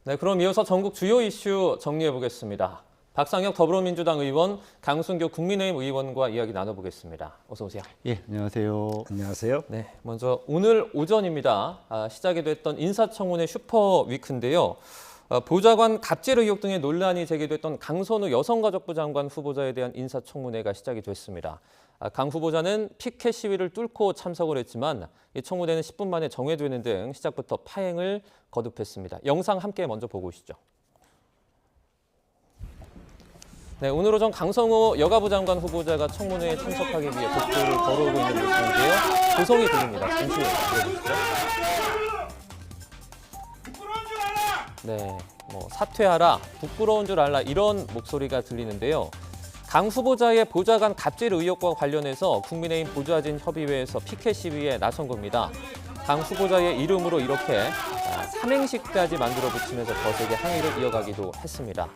네, 그럼 이어서 전국 주요 이슈 정리해 보겠습니다. 박상혁 더불어민주당 의원, 강순규 국민의힘 의원과 이야기 나눠보겠습니다. 어서 오세요. 예, 안녕하세요. 안녕하세요. 네, 먼저 오늘 오전입니다. 시작이 됐던 인사청문회 슈퍼위크인데요. 보좌관 갑질 의혹 등의 논란이 제기됐던 강선우 여성가족부 장관 후보자에 대한 인사청문회가 시작이 됐습니다. 강 후보자는 피켓 시위를 뚫고 참석을 했지만 이 청문회는 10분 만에 정회되는 등 시작부터 파행을 거듭했습니다. 영상 함께 먼저 보고 오시죠. 네, 오늘 오전 강성호 여가부 장관 후보자가 청문회에 참석하기 위해 복도를 걸어오고 있는 모습인데요. 고성이 들립니다. 잠시 들어보시죠. 네, 사퇴하라, 부끄러운 줄 알라 이런 목소리가 들리는데요. 강 후보자의 보좌관 갑질 의혹과 관련해서 국민의힘 보좌진 협의회에서 피켓 시위에 나선 겁니다. 강 후보자의 이름으로 이렇게 삼행시까지 만들어 붙이면서 거세게 항의를 이어가기도 했습니다.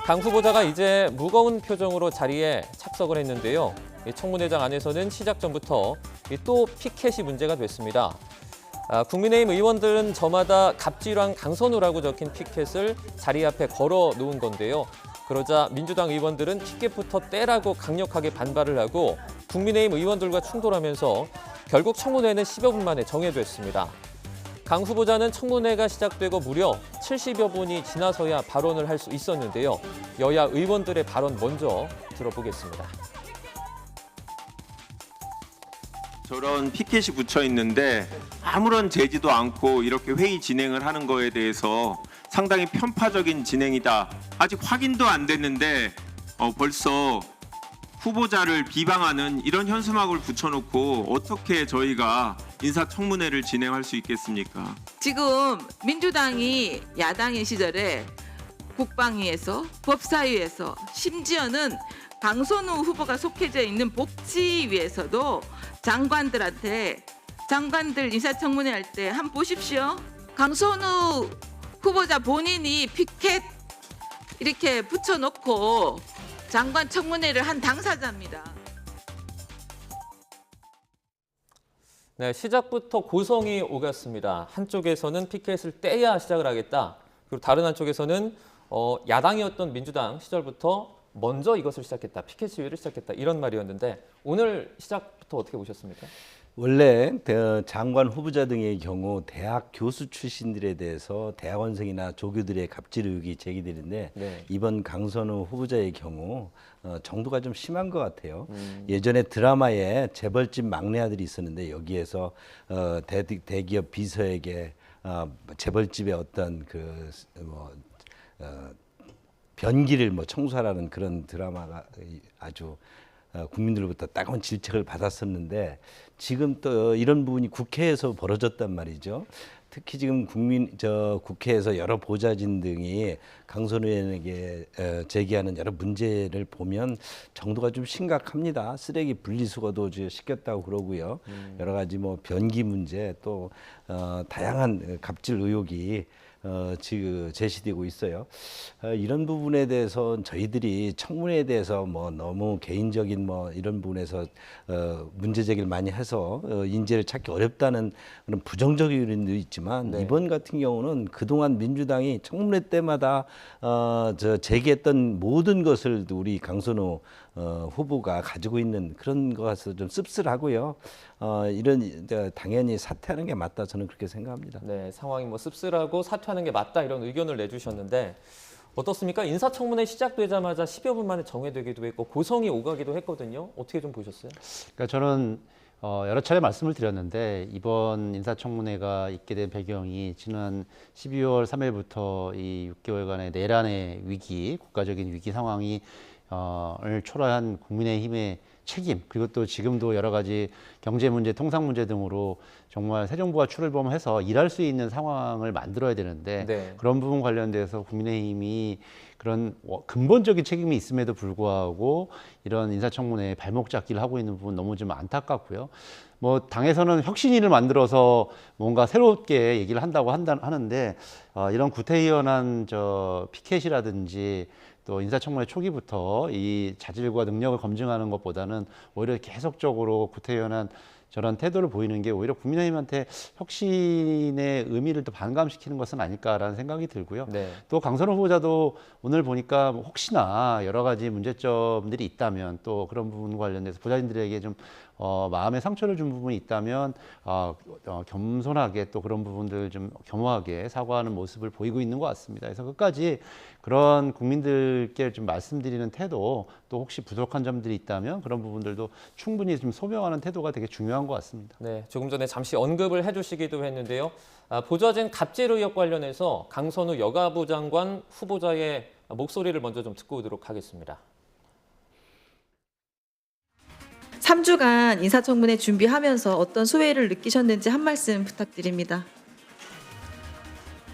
강 후보자가 이제 무거운 표정으로 자리에 착석을 했는데요. 청문회장 안에서는 시작 전부터 또 피켓이 문제가 됐습니다. 국민의힘 의원들은 저마다 갑질왕 강선우라고 적힌 피켓을 자리 앞에 걸어 놓은 건데요. 그러자 민주당 의원들은 피켓부터 떼라고 강력하게 반발을 하고 국민의힘 의원들과 충돌하면서 결국 청문회는 10여 분 만에 정회됐습니다. 강 후보자는 청문회가 시작되고 무려 70여 분이 지나서야 발언을 할 수 있었는데요. 여야 의원들의 발언 먼저 들어보겠습니다. 저런 피켓이 붙여 있는데 아무런 제지도 않고 이렇게 회의 진행을 하는 거에 대해서 상당히 편파적인 진행이다. 아직 확인도 안 됐는데 벌써 후보자를 비방하는 이런 현수막을 붙여놓고 어떻게 저희가 인사청문회를 진행할 수 있겠습니까? 지금 민주당이 야당인 시절에 국방위에서 법사위에서 심지어는 강선우 후보가 속해져 있는 복지위에서도 장관들 인사청문회 할 때 한번 보십시오. 강선우 후보자 본인이 피켓 이렇게 붙여놓고 장관 청문회를 한 당사자입니다. 네, 시작부터 고성이 오갔습니다. 한쪽에서는 피켓을 떼야 시작을 하겠다. 그리고 다른 한쪽에서는 야당이었던 민주당 시절부터 먼저 이것을 시작했다. 피켓 시위를 시작했다. 이런 말이었는데 오늘 시작부터 어떻게 보셨습니까? 원래 장관 후보자 등의 경우 대학 교수 출신들에 대해서 대학원생이나 조교들의 갑질 의혹이 제기되는데 네. 이번 강선우 후보자의 경우 정도가 좀 심한 것 같아요. 예전에 드라마에 재벌집 막내 아들이 있었는데 여기에서 대기업 비서에게 재벌집의 어떤 변기를 청소하라는 그런 드라마가 아주 국민들로부터 따가운 질책을 받았었는데 지금 또 이런 부분이 국회에서 벌어졌단 말이죠. 특히 지금 국회에서 여러 보좌진 등이 강선우 의원에게 제기하는 여러 문제를 보면 정도가 좀 심각합니다. 쓰레기 분리수거도 시켰다고 그러고요. 여러 가지 변기 문제 또 다양한 갑질 의혹이 지금 제시되고 있어요. 이런 부분에 대해서 저희들이 청문회에 대해서 너무 개인적인 이런 부분에서 문제 제기를 많이 해서 인재를 찾기 어렵다는 그런 부정적인 의견도 있지만 네. 이번 같은 경우는 그동안 민주당이 청문회 때마다 제기했던 모든 것을 우리 강선우 후보가 가지고 있는 그런 것에서 좀 씁쓸하고요. 이런 당연히 사퇴하는 게 맞다 저는 그렇게 생각합니다. 네, 상황이 씁쓸하고 사퇴하는 게 맞다 이런 의견을 내주셨는데 어떻습니까? 인사청문회 시작되자마자 10여 분 만에 정회되기도 했고 고성이 오가기도 했거든요. 어떻게 좀 보셨어요? 그러니까 저는 여러 차례 말씀을 드렸는데 이번 인사청문회가 있게 된 배경이 지난 12월 3일부터 이 6개월간의 내란의 위기, 국가적인 위기 상황이 을 초래한 국민의힘의 책임 그리고 또 지금도 여러 가지 경제 문제, 통상 문제 등으로 정말 새 정부가 출범해서 일할 수 있는 상황을 만들어야 되는데 네. 그런 부분 관련돼서 국민의힘이 그런 근본적인 책임이 있음에도 불구하고 이런 인사청문회에 발목 잡기를 하고 있는 부분 너무 좀 안타깝고요. 당에서는 혁신위를 만들어서 뭔가 새롭게 얘기를 한다고 하는데 이런 구태의연한 피켓이라든지 또 인사청문회 초기부터 이 자질과 능력을 검증하는 것보다는 오히려 계속적으로 구태의연한 저런 태도를 보이는 게 오히려 국민의힘한테 혁신의 의미를 또 반감시키는 것은 아닐까라는 생각이 들고요. 네. 또 강선호 후보자도 오늘 보니까 뭐 혹시나 여러 가지 문제점들이 있다면 또 그런 부분 관련해서 보좌진들에게 좀 마음의 상처를 준 부분이 있다면 겸손하게 또 그런 부분들 좀 겸허하게 사과하는 모습을 보이고 있는 것 같습니다. 그래서 끝까지 그런 국민들께 좀 말씀드리는 태도 또 혹시 부족한 점들이 있다면 그런 부분들도 충분히 좀 소명하는 태도가 되게 중요한 것 같습니다. 네, 조금 전에 잠시 언급을 해주시기도 했는데요. 보좌진 갑질 의혹 관련해서 강선우 여가부 장관 후보자의 목소리를 먼저 좀 듣고 오도록 하겠습니다. 3주간 인사청문회 준비하면서 어떤 소외를 느끼셨는지 한 말씀 부탁드립니다.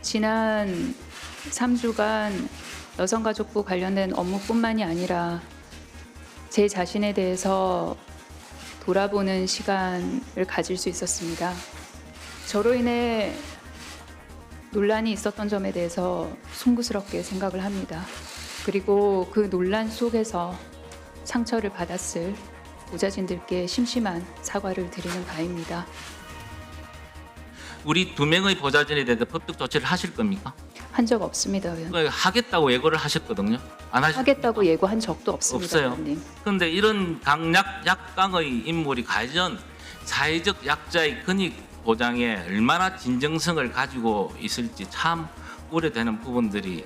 지난 3주간 여성가족부 관련된 업무뿐만이 아니라 제 자신에 대해서 돌아보는 시간을 가질 수 있었습니다. 저로 인해 논란이 있었던 점에 대해서 송구스럽게 생각을 합니다. 그리고 그 논란 속에서 상처를 받았을 보좌진들께 심심한 사과를 드리는 바입니다. 우리 2명의 보좌진에 대해서 법적 조치를 하실 겁니까? 한 적 없습니다, 의원님. 하겠다고 예고를 하셨거든요. 안 하셨? 하겠다고 예고한 적도 없습니다, 없어요. 의원님. 그런데 이런 약강의 인물이 과연 사회적 약자의 권익 보장에 얼마나 진정성을 가지고 있을지 참 우려되는 부분들이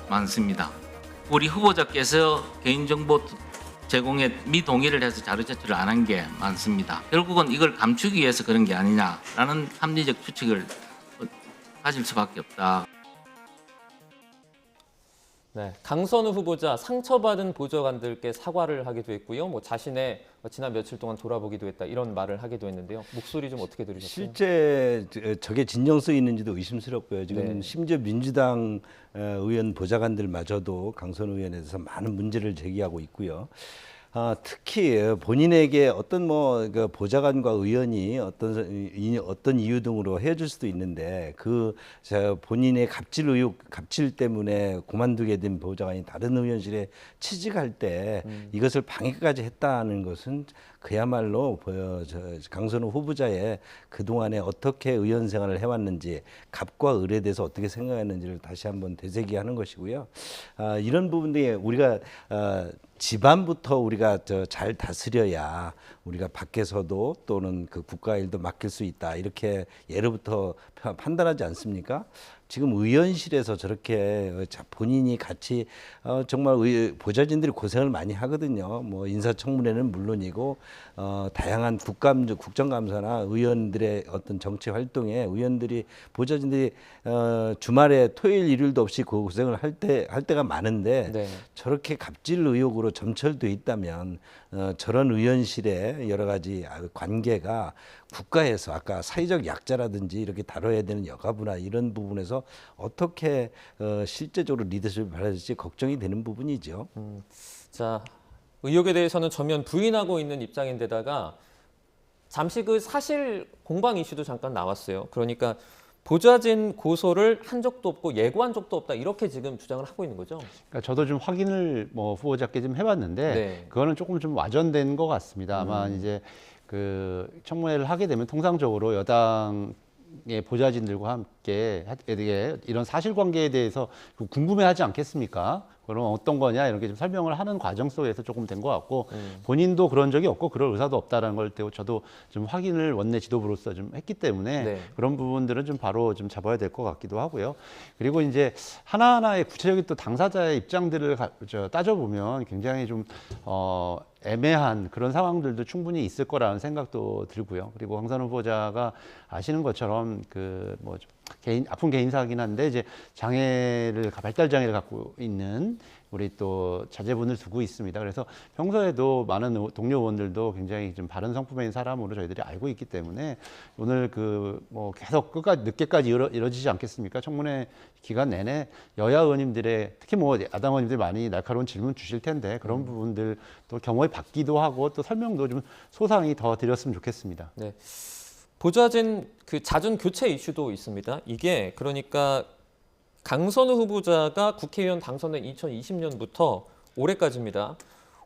많습니다. 우리 후보자께서 개인정보 제공에 미동의를 해서 자료 제출을 안 한 게 많습니다. 결국은 이걸 감추기 위해서 그런 게 아니냐라는 합리적 추측을 가질 수밖에 없다. 네, 강선우 후보자 상처받은 보좌관들께 사과를 하기도 했고요. 뭐 자신의 지난 며칠 동안 돌아보기도 했다 이런 말을 하기도 했는데요. 목소리 좀 어떻게 들으셨어요? 실제 저게 진정성이 있는지도 의심스럽고요. 지금 네. 심지어 민주당 의원 보좌관들마저도 강선우 의원에 대해서 많은 문제를 제기하고 있고요. 특히 본인에게 어떤 그 보좌관과 의원이 어떤 이유 등으로 헤어질 수도 있는데 본인의 갑질 의혹, 갑질 때문에 그만두게 된 보좌관이 다른 의원실에 취직할 때 이것을 방해까지 했다는 것은 그야말로 강선우 후보자의 그동안에 어떻게 의원 생활을 해왔는지, 갑과 을에 대해서 어떻게 생각했는지를 다시 한번 되새기하는 것이고요. 이런 부분들이 우리가 집안부터 우리가 잘 다스려야 우리가 밖에서도 또는 그 국가 일도 맡길 수 있다, 이렇게 예로부터 판단하지 않습니까? 지금 의원실에서 저렇게 본인이 같이 정말 보좌진들이 고생을 많이 하거든요. 뭐 인사청문회는 물론이고 다양한 국정감사나 의원들의 어떤 정치 활동에 보좌진들이 주말에 토요일 일요일도 없이 고생을 할 때가 많은데 네. 저렇게 갑질 의혹으로 점철돼 있다면 저런 의원실의 여러 가지 관계가 국가에서 아까 사회적 약자라든지 이렇게 다뤄야 되는 여가부나 이런 부분에서 어떻게 실제적으로 리더십을 발휘할지 걱정이 되는 부분이죠. 자, 의혹에 대해서는 전면 부인하고 있는 입장인데다가 잠시 그 사실 공방 이슈도 잠깐 나왔어요. 그러니까 보좌진 고소를 한 적도 없고 예고한 적도 없다 이렇게 지금 주장을 하고 있는 거죠. 그러니까 저도 좀 확인을 후보자께 좀 해봤는데 네. 그거는 조금 좀 와전된 것 같습니다. 아마 이제 그 청문회를 하게 되면 통상적으로 여당의 보좌진들과 함께 이런 사실관계에 대해서 궁금해하지 않겠습니까? 그럼 어떤 거냐 이렇게 좀 설명을 하는 과정 속에서 조금 된 것 같고 본인도 그런 적이 없고 그럴 의사도 없다라는 걸 저도 좀 확인을 원내 지도부로서 좀 했기 때문에 네. 그런 부분들은 좀 바로 좀 잡아야 될 것 같기도 하고요. 그리고 이제 하나하나의 구체적인 또 당사자의 입장들을 따져보면 굉장히 좀 애매한 그런 상황들도 충분히 있을 거라는 생각도 들고요. 그리고 강선우 후보자가 아시는 것처럼 아픈 개인사긴 한데 이제 발달 장애를 갖고 있는 우리 또 자제분을 두고 있습니다. 그래서 평소에도 많은 동료 의원들도 굉장히 좀 바른 성품의 사람으로 저희들이 알고 있기 때문에 오늘 계속 늦게까지 이뤄지지 않겠습니까? 청문회 기간 내내 여야 의원님들의 특히 야당 의원님들 많이 날카로운 질문 주실 텐데 그런 부분들 또 겸허히 받기도 하고 또 설명도 좀 소상히 더 드렸으면 좋겠습니다. 네. 보좌진 그 잦은 교체 이슈도 있습니다. 이게 그러니까 강선우 후보자가 국회의원 당선된 2020년부터 올해까지입니다.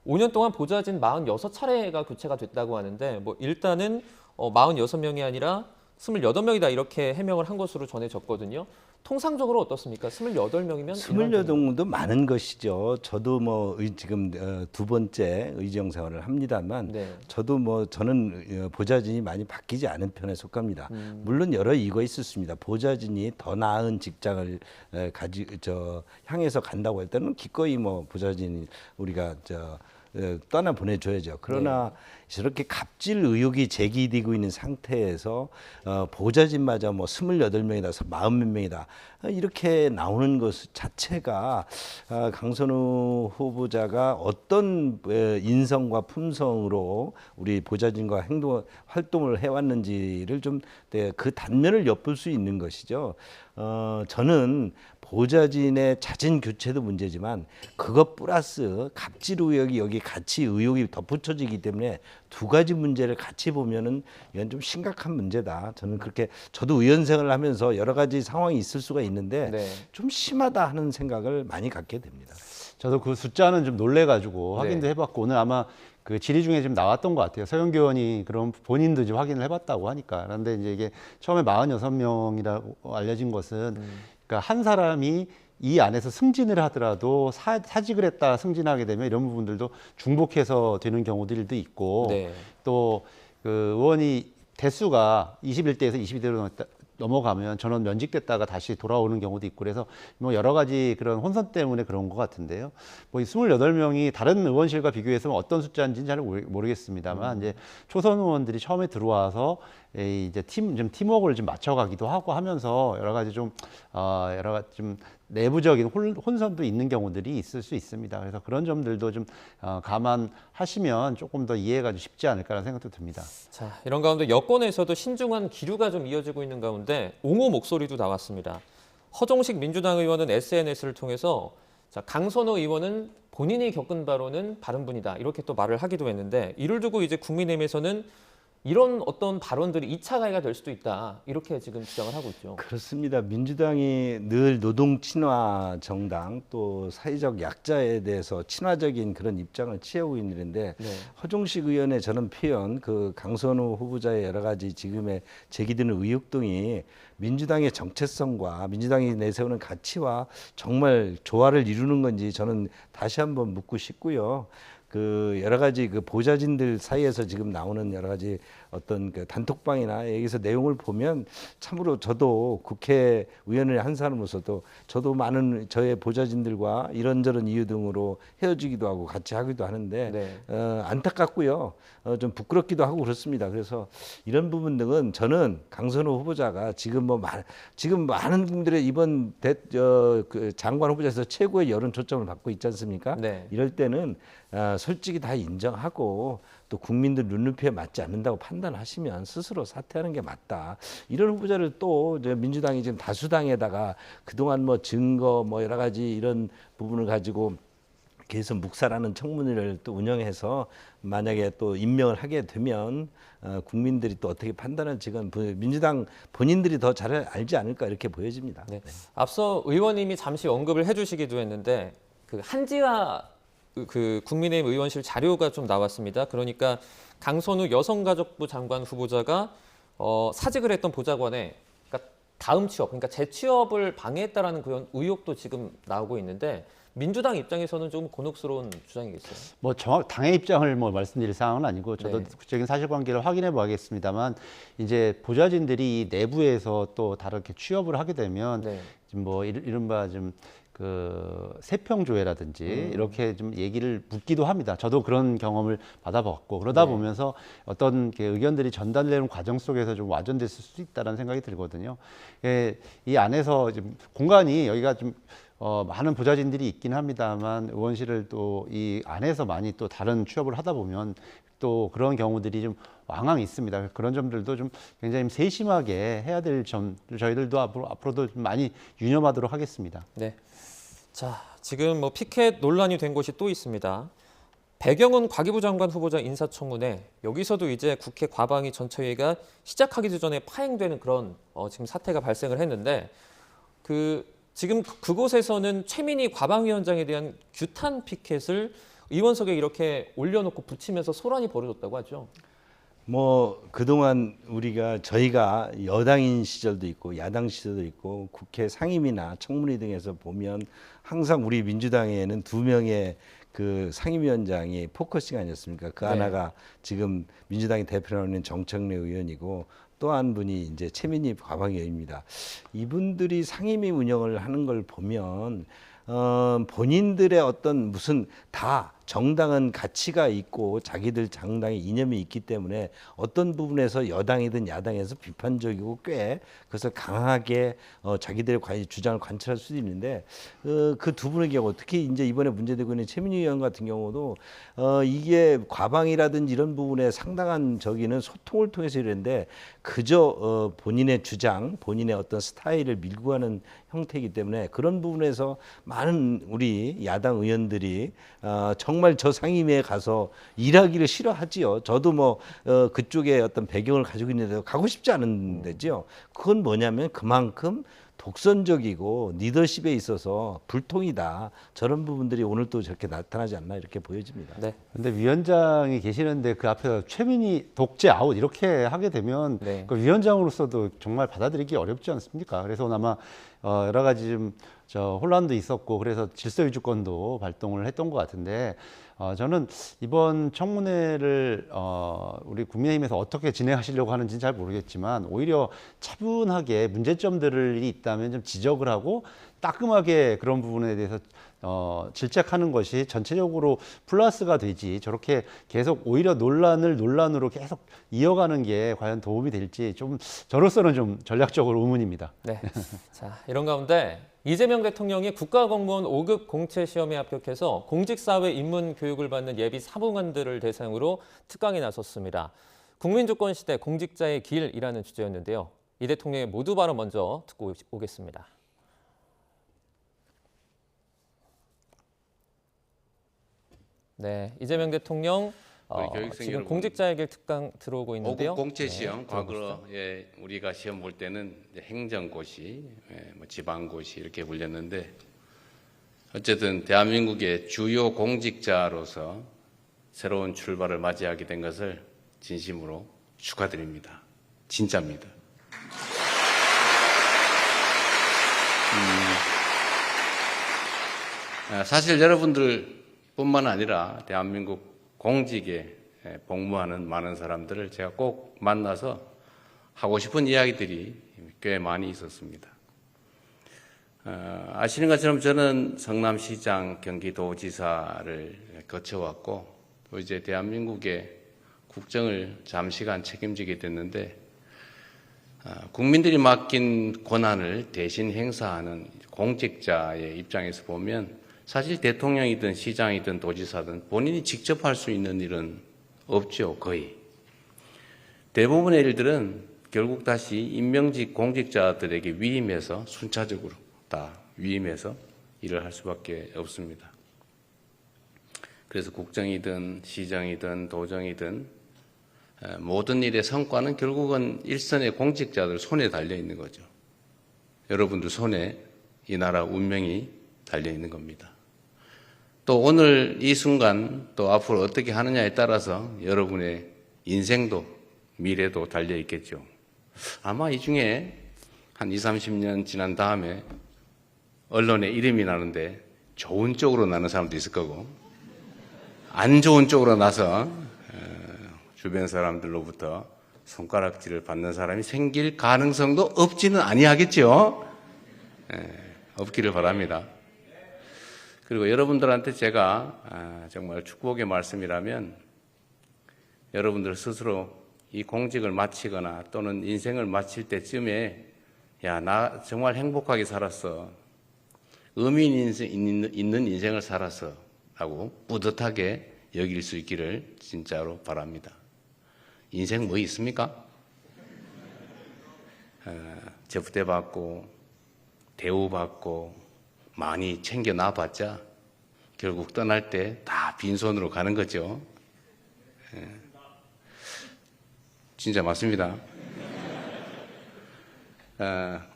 5년 동안 보좌진 46차례가 교체가 됐다고 하는데 일단은 46명이 아니라 28명이다 이렇게 해명을 한 것으로 전해졌거든요. 통상적으로 어떻습니까? 28명이면 28명도 많은 것이죠. 저도 뭐 지금 두 번째 의정 생활을 합니다만 네. 저도 뭐 저는 보좌진이 많이 바뀌지 않은 편에 속합니다. 물론 여러 이유가 있었습니다. 보좌진이 더 나은 직장을 향해서 간다고 할 때는 기꺼이 뭐 보좌진 우리가 떠나 보내줘야죠. 그러나 저렇게 갑질 의혹이 제기되고 있는 상태에서 보좌진마저 뭐 28명이다, 40몇 명이다 이렇게 나오는 것 자체가 강선우 후보자가 어떤 인성과 품성으로 우리 보좌진과 활동을 해왔는지를 좀 그 단면을 엿볼 수 있는 것이죠. 저는 보좌진의 잦은 교체도 문제지만 그것 플러스 갑질 의혹이 여기 같이 의혹이 덧붙여지기 때문에 두 가지 문제를 같이 보면은 이건 좀 심각한 문제다. 저는 그렇게 저도 의원 생활을 하면서 여러 가지 상황이 있을 수가 있는데 네. 좀 심하다 하는 생각을 많이 갖게 됩니다. 저도 그 숫자는 좀 놀래가지고 네. 확인도 해봤고 오늘 아마 그 질의 중에 좀 나왔던 것 같아요. 서영교 의원이 그런 본인도 이제 확인을 해봤다고 하니까. 그런데 이제 이게 처음에 46명이라고 알려진 것은 그러니까 한 사람이 이 안에서 승진을 하더라도 사직을 했다 승진하게 되면 이런 부분들도 중복해서 되는 경우들도 있고 네. 또 그 의원이 대수가 21대에서 22대로 넘어가면 전원 면직됐다가 다시 돌아오는 경우도 있고 그래서 뭐 여러 가지 그런 혼선 때문에 그런 것 같은데요. 뭐 이 28명이 다른 의원실과 비교해서 어떤 숫자인지는 잘 모르겠습니다만 이제 초선 의원들이 처음에 들어와서 이제 팀워크를 좀 맞춰가기도 하고 하면서 여러 가지 좀 내부적인 혼선도 있는 경우들이 있을 수 있습니다. 그래서 그런 점들도 좀 감안하시면 조금 더 이해가 좀 쉽지 않을까라는 생각도 듭니다. 자, 이런 가운데 여권에서도 신중한 기류가 좀 이어지고 있는 가운데 옹호 목소리도 나왔습니다. 허종식 민주당 의원은 SNS를 통해서 자, 강선호 의원은 본인이 겪은 바로는 바른분이다 이렇게 또 말을 하기도 했는데 이를 두고 이제 국민의힘에서는 이런 어떤 발언들이 2차 가해가 될 수도 있다 이렇게 지금 주장을 하고 있죠. 그렇습니다. 민주당이 늘 노동 친화 정당 또 사회적 약자에 대해서 친화적인 그런 입장을 취하고 있는데 네. 허종식 의원의 저는 표현 그 강선우 후보자의 여러 가지 지금의 제기되는 의혹 등이 민주당의 정체성과 민주당이 내세우는 가치와 정말 조화를 이루는 건지 저는 다시 한번 묻고 싶고요. 그 여러 가지 그 보좌진들 사이에서 지금 나오는 여러 가지 어떤 그 단톡방이나 여기서 내용을 보면 참으로 저도 국회의원을 한 사람으로서도 저도 많은 저의 보좌진들과 이런저런 이유 등으로 헤어지기도 하고 같이 하기도 하는데 네. 안타깝고요. 좀 부끄럽기도 하고 그렇습니다. 그래서 이런 부분 등은 저는 강선호 후보자가 지금 지금 많은 분들의 이번 그 장관 후보자에서 최고의 여론 초점을 받고 있지 않습니까? 네. 이럴 때는 솔직히 다 인정하고 또 국민들 눈높이에 맞지 않는다고 판단하시면 스스로 사퇴하는 게 맞다. 이런 후보자를 또 민주당이 지금 다수당에다가 그동안 뭐 증거 뭐 여러 가지 이런 부분을 가지고 계속 묵살하는 청문회를 또 운영해서 만약에 또 임명을 하게 되면 국민들이 또 어떻게 판단할지 건 민주당 본인들이 더 잘 알지 않을까 이렇게 보여집니다. 네. 앞서 의원님이 잠시 언급을 해주시기도 했는데 그 한지아 그 국민의힘 의원실 자료가 좀 나왔습니다. 그러니까 강선우 여성가족부 장관 후보자가 사직을 했던 보좌관에 그러니까 다음 취업, 그러니까 재취업을 방해했다라는 그런 의혹도 지금 나오고 있는데 민주당 입장에서는 좀 곤혹스러운 주장이겠어요. 뭐 당의 입장을 말씀드릴 사항은 아니고 저도 네. 구체적인 사실관계를 확인해 봐야겠습니다만 이제 보좌진들이 내부에서 또 다르게 취업을 하게 되면 네. 지금 뭐 이른바 좀 그 세평조회라든지 이렇게 좀 얘기를 묻기도 합니다. 저도 그런 경험을 받아봤고 그러다 네. 보면서 어떤 의견들이 전달되는 과정 속에서 좀 와전됐을 수 있다는 생각이 들거든요. 이 안에서 지금 공간이 여기가 좀 많은 보좌진들이 있긴 합니다만 의원실을 또 이 안에서 많이 또 다른 취업을 하다 보면 또 그런 경우들이 좀 왕왕 있습니다. 그런 점들도 좀 굉장히 세심하게 해야 될 점 저희들도 앞으로도 좀 많이 유념하도록 하겠습니다. 네. 자, 지금 뭐 피켓 논란이 된 곳이 또 있습니다. 배경은 과기부 장관 후보자 인사청문회. 여기서도 이제 국회 과방위 전체회의가 시작하기도 전에 파행되는 그런 지금 사태가 발생을 했는데 지금 그곳에서는 최민희 과방위원장에 대한 규탄 피켓을 의원석에 이렇게 올려놓고 붙이면서 소란이 벌어졌다고 하죠. 뭐 그동안 저희가 여당인 시절도 있고 야당 시절도 있고 국회 상임위나 청문회 등에서 보면 항상 우리 민주당에는 2명의 그 상임위원장이 포커싱 아니었습니까? 그 네. 하나가 지금 민주당의 대표로 있는 정청래 의원이고 또 한 분이 이제 최민희 과방위원입니다. 이분들이 상임위 운영을 하는 걸 보면 본인들의 어떤 무슨 다 정당은 가치가 있고 자기들 정당의 이념이 있기 때문에 어떤 부분에서 여당이든 야당에서 비판적이고 꽤 그래서 강하게 자기들의 주장을 관철할 수도 있는데 그 두 분의 경우 특히 이제 이번에 문제되고 있는 최민희 의원 같은 경우도 이게 과방이라든지 이런 부분에 상당한 저기는 소통을 통해서 이랬는데 그저 본인의 주장, 본인의 어떤 스타일을 밀고 가는 형태이기 때문에 그런 부분에서 많은 우리 야당 의원들이 정말 저 상임위에 가서 일하기를 싫어하지요. 저도 뭐 그쪽에 어떤 배경을 가지고 있는데 가고 싶지 않은 데지요. 그건 뭐냐면 그만큼 독선적이고 리더십에 있어서 불통이다. 저런 부분들이 오늘 또 저렇게 나타나지 않나 이렇게 보여집니다. 네. 근데 위원장이 계시는데 그 앞에서 최민희 독재 아웃 이렇게 하게 되면 네. 그 위원장으로서도 정말 받아들이기 어렵지 않습니까? 그래서 아마 여러 가지 좀 혼란도 있었고 그래서 질서유지권도 발동을 했던 것 같은데 저는 이번 청문회를 우리 국민의힘에서 어떻게 진행하시려고 하는지는 잘 모르겠지만 오히려 차분하게 문제점들이 있다면 좀 지적을 하고 따끔하게 그런 부분에 대해서 질책하는 것이 전체적으로 플러스가 되지 저렇게 계속 오히려 논란으로 계속 이어가는 게 과연 도움이 될지 좀 저로서는 좀 전략적으로 의문입니다. 네. 자, 이런 가운데 이재명 대통령이 국가공무원 5급 공채 시험에 합격해서 공직사회 입문 교육을 받는 예비 사무관들을 대상으로 특강에 나섰습니다. 국민주권 시대 공직자의 길이라는 주제였는데요. 이 대통령의 모두 발언 먼저 듣고 오겠습니다. 네, 이재명 대통령 지금 공직자의 길 특강 들어오고 있는데요. 5급 공채 시험 과거에 우리가 시험 볼 때는 이제 행정고시, 뭐 지방고시 이렇게 불렸는데 어쨌든 대한민국의 주요 공직자로서 새로운 출발을 맞이하게 된 것을 진심으로 축하드립니다. 진짜입니다. 사실 여러분들뿐만 아니라 대한민국 공직에 복무하는 많은 사람들을 제가 꼭 만나서 하고 싶은 이야기들이 꽤 많이 있었습니다. 아시는 것처럼 저는 성남시장, 경기도지사를 거쳐왔고 또 이제 대한민국의 국정을 잠시간 책임지게 됐는데 국민들이 맡긴 권한을 대신 행사하는 공직자의 입장에서 보면 사실 대통령이든 시장이든 도지사든 본인이 직접 할 수 있는 일은 없죠, 거의. 대부분의 일들은 결국 다시 임명직 공직자들에게 위임해서 순차적으로 다 위임해서 일을 할 수밖에 없습니다. 그래서 국정이든 시정이든 도정이든 모든 일의 성과는 결국은 일선의 공직자들 손에 달려 있는 거죠. 여러분들 손에 이 나라 운명이 달려 있는 겁니다. 또 오늘 이 순간 또 앞으로 어떻게 하느냐에 따라서 여러분의 인생도 미래도 달려 있겠죠. 아마 이 중에 한 20, 30년 지난 다음에 언론에 이름이 나는데 좋은 쪽으로 나는 사람도 있을 거고 안 좋은 쪽으로 나서 주변 사람들로부터 손가락질을 받는 사람이 생길 가능성도 없지는 아니하겠죠. 없기를 바랍니다. 그리고 여러분들한테 제가 정말 축복의 말씀이라면 여러분들 스스로 이 공직을 마치거나 또는 인생을 마칠 때쯤에 야, 나 정말 행복하게 살았어. 의미 있는 인생을 살았어. 라고 뿌듯하게 여길 수 있기를 진짜로 바랍니다. 인생 뭐 있습니까? 접대받고 대우받고 많이 챙겨 놔봤자 결국 떠날 때 다 빈손으로 가는 거죠. 진짜 맞습니다.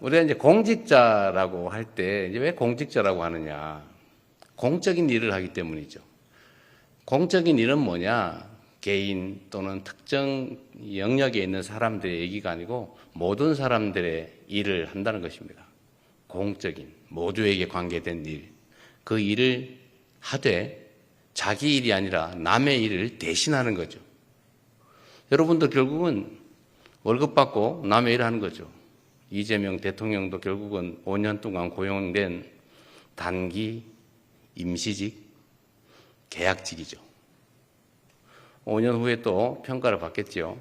우리가 이제 공직자라고 할 때 이제 왜 공직자라고 하느냐? 공적인 일을 하기 때문이죠. 공적인 일은 뭐냐? 개인 또는 특정 영역에 있는 사람들의 얘기가 아니고 모든 사람들의 일을 한다는 것입니다. 공적인 모두에게 관계된 일, 그 일을 하되 자기 일이 아니라 남의 일을 대신하는 거죠. 여러분들 결국은 월급 받고 남의 일을 하는 거죠. 이재명 대통령도 결국은 5년 동안 고용된 단기 임시직 계약직이죠. 5년 후에 또 평가를 받겠죠.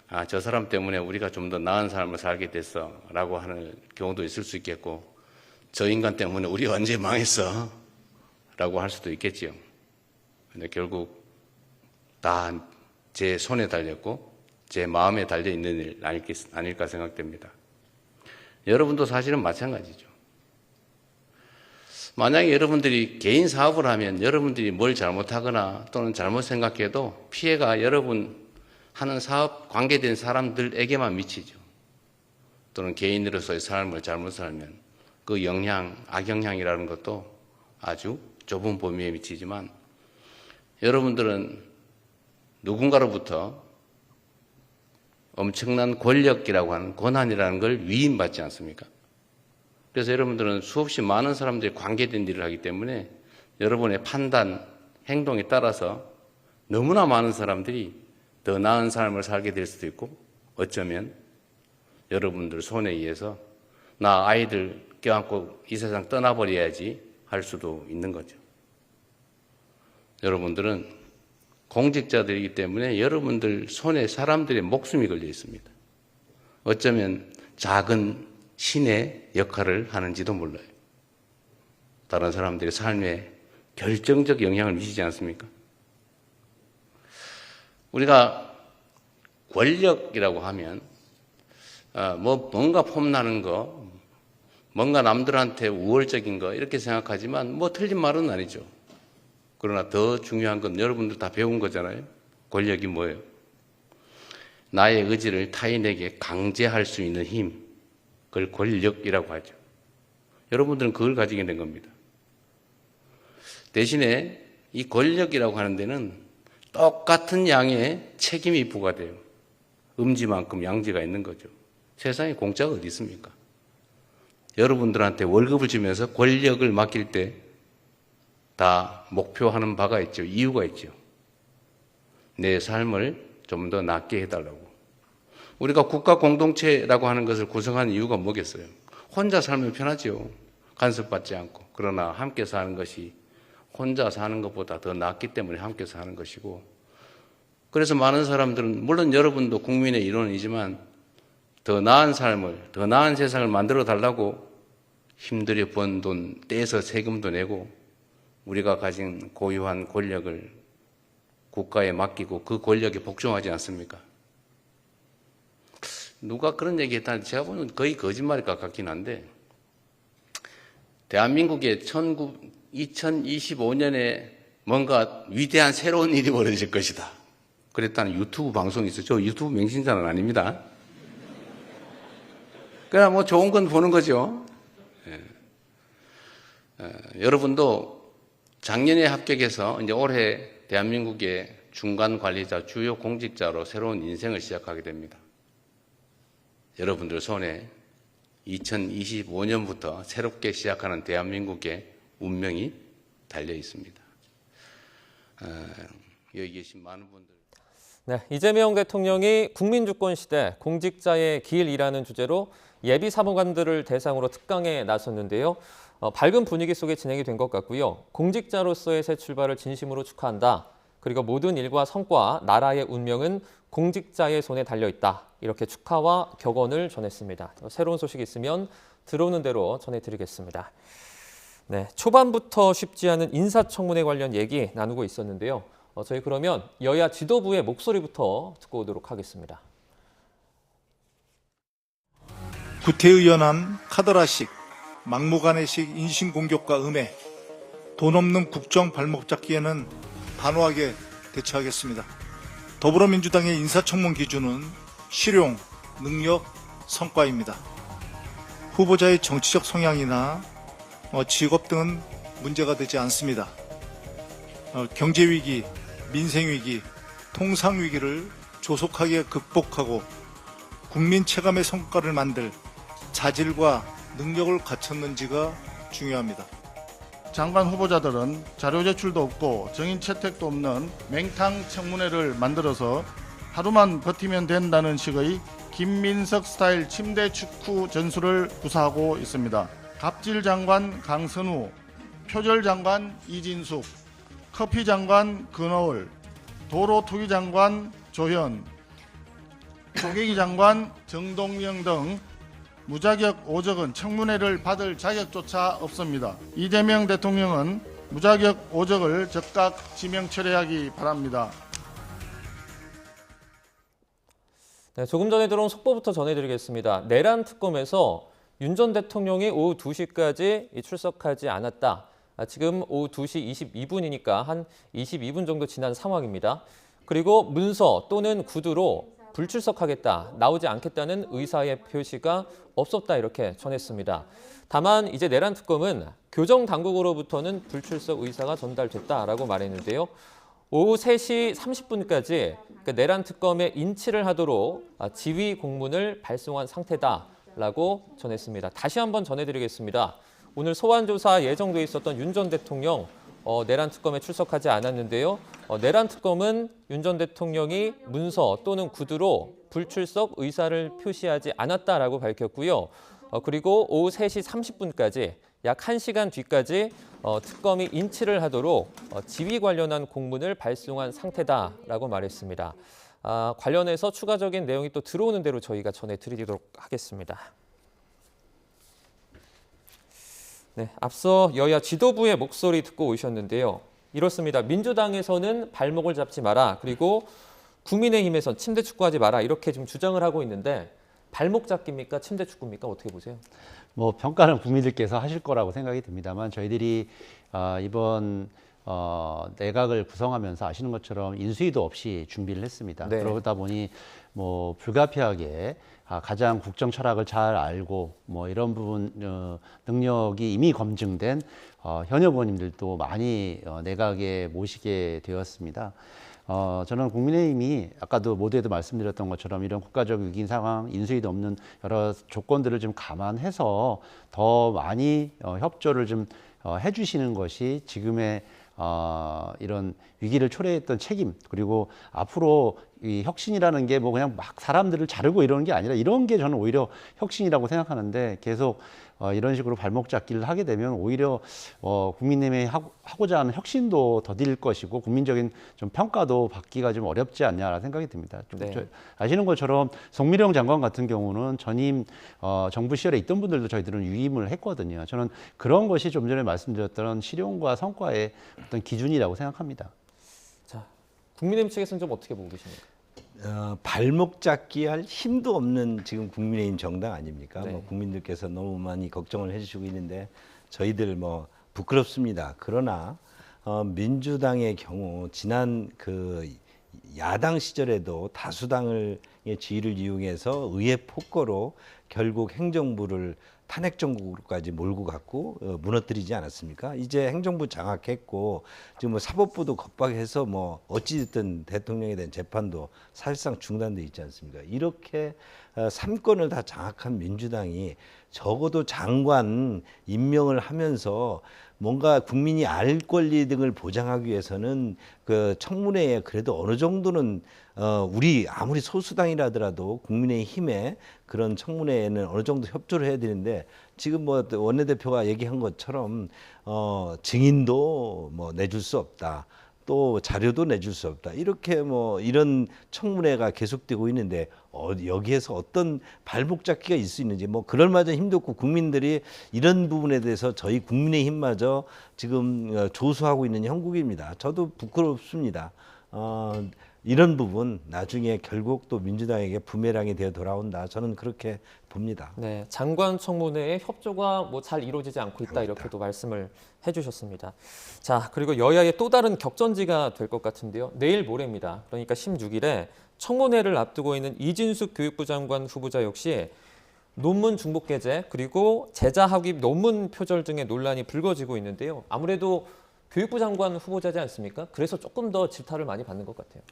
아, 저 사람 때문에 우리가 좀 더 나은 삶을 살게 됐어 라고 하는 경우도 있을 수 있겠고, 저 인간 때문에 우리 언제 망했어 라고 할 수도 있겠지요. 근데 결국 다 제 손에 달렸고 제 마음에 달려있는 일 아닐까 생각됩니다. 여러분도 사실은 마찬가지죠. 만약에 여러분들이 개인 사업을 하면 여러분들이 뭘 잘못하거나 또는 잘못 생각해도 피해가 여러분 하는 사업 관계된 사람들에게만 미치죠. 또는 개인으로서의 삶을 잘못 살면 그 영향, 악영향이라는 것도 아주 좁은 범위에 미치지만, 여러분들은 누군가로부터 엄청난 권력이라고 하는 권한이라는 걸 위임받지 않습니까? 그래서 여러분들은 수없이 많은 사람들이 관계된 일을 하기 때문에 여러분의 판단, 행동에 따라서 너무나 많은 사람들이 더 나은 삶을 살게 될 수도 있고, 어쩌면 여러분들 손에 의해서 나 아이들 껴안고 이 세상 떠나버려야지 할 수도 있는 거죠. 여러분들은 공직자들이기 때문에 여러분들 손에 사람들의 목숨이 걸려 있습니다. 어쩌면 작은 신의 역할을 하는지도 몰라요. 다른 사람들의 삶에 결정적 영향을 미치지 않습니까? 우리가 권력이라고 하면 뭔가 폼나는 거, 뭔가 남들한테 우월적인 거 이렇게 생각하지만 틀린 말은 아니죠. 그러나 더 중요한 건 여러분들 다 배운 거잖아요. 권력이 뭐예요? 나의 의지를 타인에게 강제할 수 있는 힘, 그걸 권력이라고 하죠. 여러분들은 그걸 가지게 된 겁니다. 대신에 이 권력이라고 하는 데는 똑같은 양의 책임이 부과돼요. 음지만큼 양지가 있는 거죠. 세상에 공짜가 어디 있습니까? 여러분들한테 월급을 주면서 권력을 맡길 때 다 목표하는 바가 있죠. 이유가 있죠. 내 삶을 좀 더 낫게 해달라고. 우리가 국가 공동체라고 하는 것을 구성하는 이유가 뭐겠어요? 혼자 살면 편하죠. 간섭받지 않고. 그러나 함께 사는 것이 혼자 사는 것보다 더 낫기 때문에 함께 사는 것이고, 그래서 많은 사람들은, 물론 여러분도 국민의 일원이지만 더 나은 삶을, 더 나은 세상을 만들어 달라고 힘들여 번 돈 떼서 세금도 내고 우리가 가진 고유한 권력을 국가에 맡기고 그 권력에 복종하지 않습니까? 누가 그런 얘기 했다는데 제가 보는 거의 거짓말일 것 같긴 한데, 대한민국에 2025년에 뭔가 위대한 새로운 일이 벌어질 것이다. 그랬다는 유튜브 방송이 있어요. 저 유튜브 맹신자는 아닙니다. 그냥 좋은 건 보는 거죠. 여러분도 작년에 합격해서 이제 올해 대한민국의 중간 관리자, 주요 공직자로 새로운 인생을 시작하게 됩니다. 여러분들 손에 2025년부터 새롭게 시작하는 대한민국의 운명이 달려 있습니다. 여기 계신 많은 분들. 네, 이재명 대통령이 국민주권 시대 공직자의 길이라는 주제로 예비 사무관들을 대상으로 특강에 나섰는데요. 밝은 분위기 속에 진행이 된 것 같고요. 공직자로서의 새 출발을 진심으로 축하한다. 그리고 모든 일과 성과, 나라의 운명은 공직자의 손에 달려있다. 이렇게 축하와 격언을 전했습니다. 새로운 소식이 있으면 들어오는 대로 전해드리겠습니다. 네, 초반부터 쉽지 않은 인사청문회 관련 얘기 나누고 있었는데요. 저희 그러면 여야 지도부의 목소리부터 듣고 오도록 하겠습니다. 구태의연한 카더라식, 막무가내식 인신공격과 음해, 돈 없는 국정 발목 잡기에는 단호하게 대처하겠습니다. 더불어민주당의 인사청문 기준은 실용, 능력, 성과입니다. 후보자의 정치적 성향이나 직업 등은 문제가 되지 않습니다. 경제위기, 민생위기, 통상 위기를 조속하게 극복하고 국민 체감의 성과를 만들 자질과 능력을 갖췄는지가 중요합니다. 장관 후보자들은 자료 제출도 없고 정인 채택도 없는 맹탕 청문회를 만들어서 하루만 버티면 된다는 식의 김민석 스타일 침대 축구 전술을 구사하고 있습니다. 갑질 장관 강선우, 표절 장관 이진숙, 커피 장관 근어울, 도로 투기 장관 조현, 조계기 장관 정동영 등 무자격 5적은 청문회를 받을 자격조차 없습니다. 이재명 대통령은 무자격 5적을 즉각 지명 철회하기 바랍니다. 네, 조금 전에 들어온 속보부터 전해드리겠습니다. 내란 특검에서 윤 전 대통령이 오후 2시까지 출석하지 않았다. 지금 오후 2시 22분이니까 한 22분 정도 지난 상황입니다. 그리고 문서 또는 구두로 불출석하겠다, 나오지 않겠다는 의사의 표시가 없었다 이렇게 전했습니다. 다만 이제 내란 특검은 교정 당국으로부터는 불출석 의사가 전달됐다라고 말했는데요. 오후 3시 30분까지 내란 특검에 인치를 하도록 지휘 공문을 발송한 상태다라고 전했습니다. 다시 한번 전해드리겠습니다. 오늘 소환 조사 예정돼 있었던 윤 전 대통령 내란 특검에 출석하지 않았는데요. 내란 특검은 윤 전 대통령이 문서 또는 구두로 불출석 의사를 표시하지 않았다라고 밝혔고요. 그리고 오후 3시 30분까지 약 1시간 뒤까지 특검이 인치를 하도록 지휘 관련한 공문을 발송한 상태다라고 말했습니다. 관련해서 추가적인 내용이 또 들어오는 대로 저희가 전해드리도록 하겠습니다. 네, 앞서 여야 지도부의 목소리 듣고 오셨는데요. 이렇습니다. 민주당에서는 발목을 잡지 마라. 그리고 국민의힘에선 침대 축구하지 마라. 이렇게 좀 주장을 하고 있는데 발목 잡기입니까? 침대 축구입니까? 어떻게 보세요? 뭐 평가는 국민들께서 하실 거라고 생각이 듭니다만 저희들이 이번 내각을 구성하면서 아시는 것처럼 인수위도 없이 준비를 했습니다. 네. 그러다 보니 뭐 불가피하게 가장 국정 철학을 잘 알고 뭐 이런 부분 능력이 이미 검증된 현역 의원님들도 많이 내각에 모시게 되었습니다. 저는 국민의힘이 아까도 모두에도 말씀드렸던 것처럼 이런 국가적 위기 상황, 인수위도 없는 여러 조건들을 좀 감안해서 더 많이 협조를 좀 해주시는 것이 지금의 이런 위기를 초래했던 책임, 그리고 앞으로 이 혁신이라는 게 뭐 그냥 막 사람들을 자르고 이러는 게 아니라 이런 게 저는 오히려 혁신이라고 생각하는데 계속 이런 식으로 발목 잡기를 하게 되면 오히려 국민의힘이 하고자 하는 혁신도 더딜 것이고 국민적인 좀 평가도 받기가 좀 어렵지 않냐라는 생각이 듭니다. 네. 아시는 것처럼 송미령 장관 같은 경우는 전임 정부 시절에 있던 분들도 저희들은 유임을 했거든요. 저는 그런 것이 좀 전에 말씀드렸던 실용과 성과의 어떤 기준이라고 생각합니다. 자, 국민의힘 측에서는 좀 어떻게 보고 계십니까? 발목 잡기 할 힘도 없는 지금 국민의힘 정당 아닙니까? 네. 뭐 국민들께서 너무 많이 걱정을 해주시고 있는데 저희들 뭐 부끄럽습니다. 그러나 민주당의 경우 지난 그 야당 시절에도 다수당의 지위를 이용해서 의회 폭거로 결국 행정부를 탄핵 정국으로까지 몰고 갔고 무너뜨리지 않았습니까? 이제 행정부 장악했고 지금 뭐 사법부도 겁박해서 뭐 어찌됐든 대통령에 대한 재판도 사실상 중단돼 있지 않습니까? 이렇게 3권을 다 장악한 민주당이 적어도 장관 임명을 하면서 뭔가 국민이 알 권리 등을 보장하기 위해서는 그 청문회에 그래도 어느 정도는 우리 아무리 소수당이라더라도 국민의힘에 그런 청문회에는 어느 정도 협조를 해야 되는데 지금 뭐 원내대표가 얘기한 것처럼 증인도 뭐 내줄 수 없다. 또 자료도 내줄 수 없다. 이렇게 뭐 이런 청문회가 계속되고 있는데 여기에서 어떤 발목 잡기가 있을 수 있는지 뭐 그럴 마저 힘도 없고 국민들이 이런 부분에 대해서 저희 국민의힘마저 지금 조소하고 있는 형국입니다. 저도 부끄럽습니다. 이런 부분 나중에 결국 또 민주당에게 부메랑이 되어 돌아온다. 저는 그렇게 봅니다. 네, 장관 청문회의 협조가 뭐 잘 이루어지지 않고 있다 이렇게도 말씀을 해주셨습니다. 자, 그리고 여야의 또 다른 격전지가 될 것 같은데요. 내일 모레입니다. 그러니까 16일에 청문회를 앞두고 있는 이진숙 교육부 장관 후보자 역시 논문 중복 게재 그리고 제자 학위 논문 표절 등의 논란이 불거지고 있는데요. 아무래도 교육부 장관 후보자지 않습니까? 그래서 조금 더 질타를 많이 받는 것 같아요.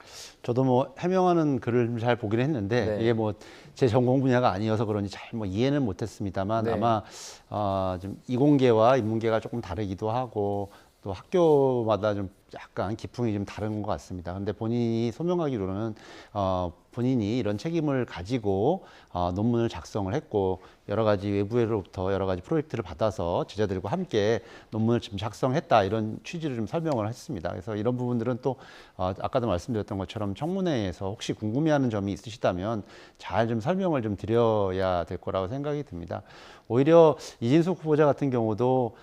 저도 뭐 해명하는 글을 잘 보긴 했는데 네. 이게 뭐 제 전공 분야가 아니어서 그런지 잘 뭐 이해는 못했습니다만 네. 아마 좀 이공계와 인문계가 조금 다르기도 하고 또 학교마다 좀 약간 기풍이 좀 다른 것 같습니다. 그런데 본인이 소명하기로는 본인이 이런 책임을 가지고 논문을 작성을 했고 여러 가지 외부로부터 여러 가지 프로젝트를 받아서 제자들과 함께 논문을 좀 작성했다 이런 취지를 좀 설명을 했습니다. 그래서 이런 부분들은 또 아까도 말씀드렸던 것처럼 청문회에서 혹시 궁금해하는 점이 있으시다면 잘 좀 설명을 좀 드려야 될 거라고 생각이 듭니다. 오히려 이진숙 후보자 같은 경우도